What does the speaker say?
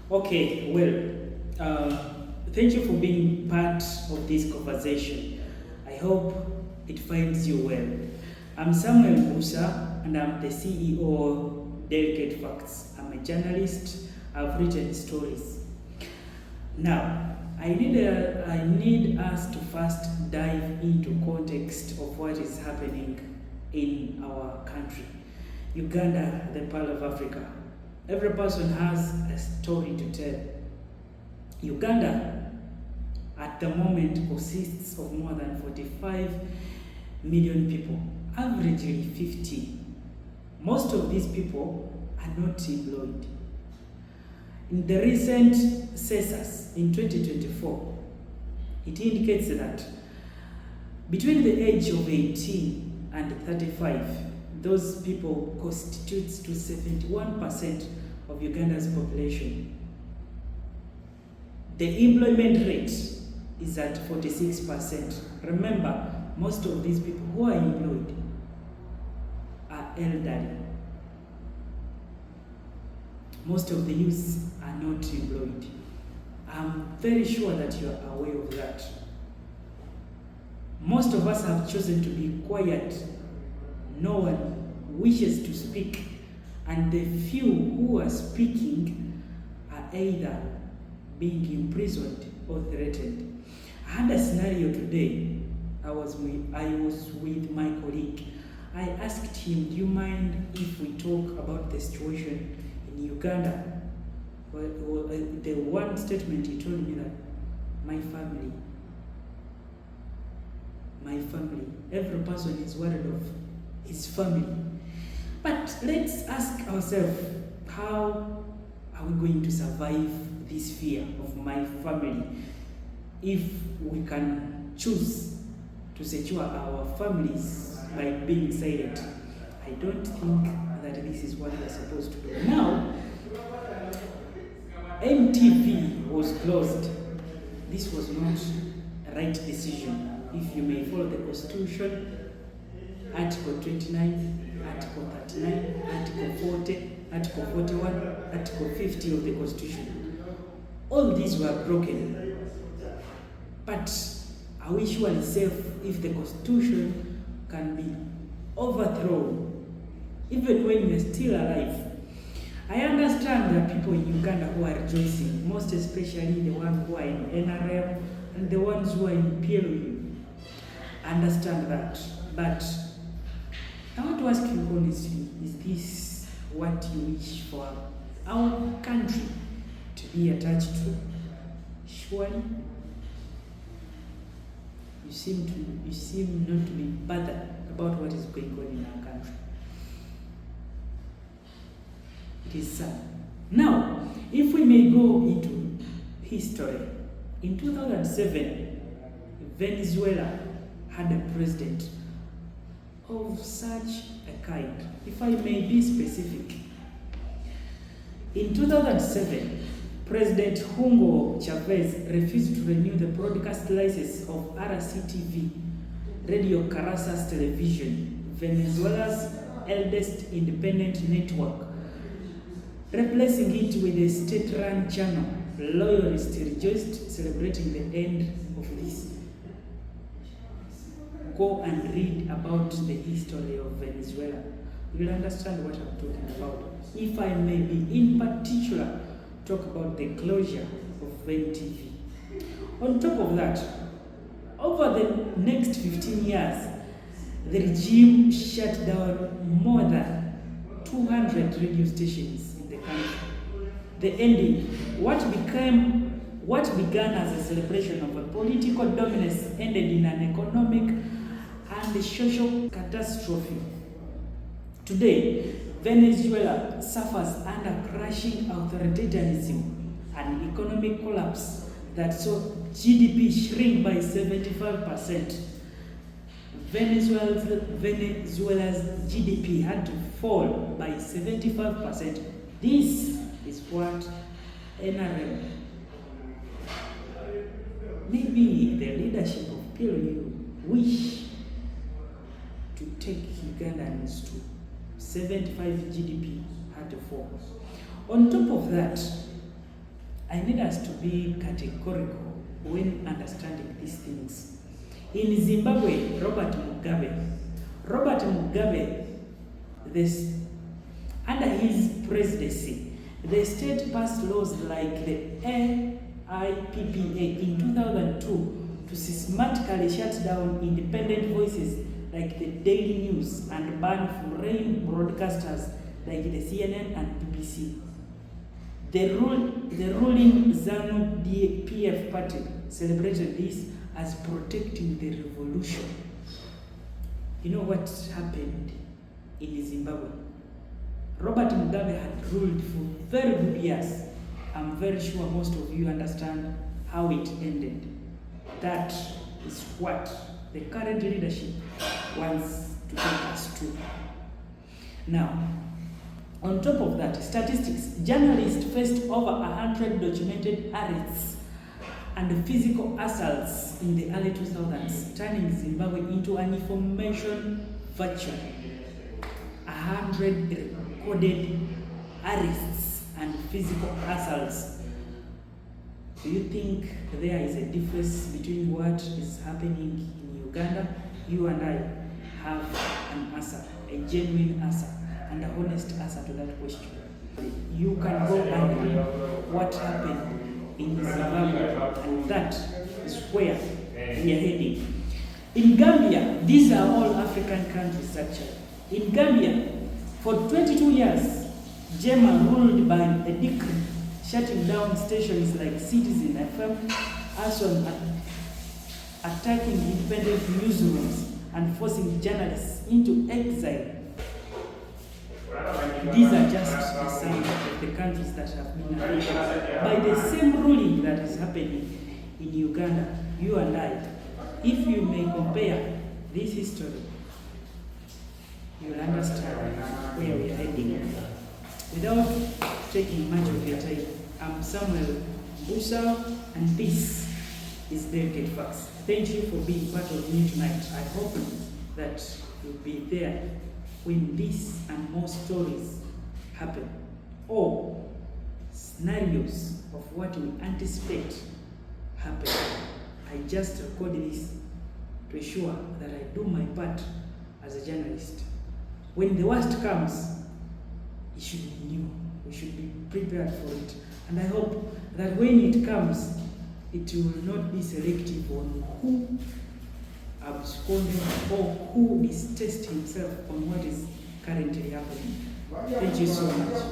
Okay, thank you for being part of this conversation. I hope it finds you well. I'm Samuel Musa, and I'm the CEO of Delicate Facts. I'm a journalist. I've written stories. Now, I need us to first dive into context of what is happening in our country. Uganda, the Pearl of Africa. Every person has a story to tell. Uganda, at the moment, consists of more than 45 million people, averagely 50. Most of these people are not employed. In the recent census in 2024, it indicates that between the age of 18 and 35, those people constitutes to 71% of Uganda's population. The employment rate is at 46%. Remember, most of these people who are employed are elderly. Most of the youths are not employed. I'm very sure that you are aware of that. Most of us have chosen to be quiet. No one wishes to speak, and the few who are speaking are either being imprisoned or threatened. I had a scenario today. I was with my colleague. I asked him, do you mind if we talk about the situation in Uganda? The one statement he told me that my family, every person is worried of his family. But let's ask ourselves, how are we going to survive this fear of my family if we can choose to secure our families by being silent? I don't think that this is what we are supposed to do. Now, MTV was closed. This was not a right decision. If you may follow the Constitution, Article 29, Article 39, Article 40, Article 41, Article 50 of the Constitution. All these were broken. But are we surely safe if the Constitution can be overthrown, even when we are still alive? I understand there are people in Uganda who are rejoicing, most especially the ones who are in NRM and the ones who are in PLU. I understand that. But I want to ask you honestly, is this what you wish for our country to be attached to? Surely, you seem not to be bothered about what is going on in our country. It is sad. Now, if we may go into history, in 2007, Venezuela had a president of such a kind. If I may be specific, in 2007, President Hugo Chavez refused to renew the broadcast license of RCTV, Radio Caracas Television, Venezuela's eldest independent network, replacing it with a state-run channel. Loyalists rejoiced, celebrating the end of this. Go and read about the history of Venezuela. You'll understand what I'm talking about. If I may be in particular talk about the closure of VTV. On top of that, over the next 15 years, the regime shut down more than 200 radio stations in the country. The ending, what began as a celebration of a political dominance ended in an economic and social catastrophe. Today, Venezuela suffers under crushing authoritarianism and economic collapse that saw GDP shrink by 75%. Venezuela's GDP had to fall by 75%. This is what NRM, maybe the leadership of PLU, wish to take Ugandans to 75 GDP had to fall. On top of that, I need us to be categorical when understanding these things. In Zimbabwe, Robert Mugabe, under his presidency, the state passed laws like the AIPPA in 2002 to systematically shut down independent voices like the Daily News and ban foreign broadcasters like the CNN and BBC. The ruling ZANU-PF party celebrated this as protecting the revolution. You know what happened in Zimbabwe? Robert Mugabe had ruled for very good years. I'm very sure most of you understand how it ended. That is what the current leadership wants to take us to. Now, on top of that, statistics, journalists faced over 100 documented arrests and physical assaults in the early 2000s, turning Zimbabwe into an information vacuum. 100 recorded arrests and physical assaults. Do you think there is a difference between what is happening in Uganda? You and I have an answer, a genuine answer, and a honest answer to that question. You can go and read what happened in Zimbabwe, and that is where we are heading. In Gambia, these are all African countries actually. In Gambia, for 22 years, Jema ruled by a decree shutting down stations like Citizen FM, also attacking independent newsrooms and forcing journalists into exile. These are just some of the countries that have been affected by the same ruling that is happening in Uganda. You and I, if you may compare this history, you will understand where we are heading. Without taking much of your time, I'm Samuel Busa, and this is Delicate Facts. Thank you for being part of me tonight. I hope that you'll be there when this and more stories happen, or scenarios of what we anticipate happen. I just record this to ensure that I do my part as a journalist. When the worst comes, it should be new. We should be prepared for it. And I hope that when it comes, it will not be selective on who absconded or who distaste himself on what is currently happening. Thank you so much.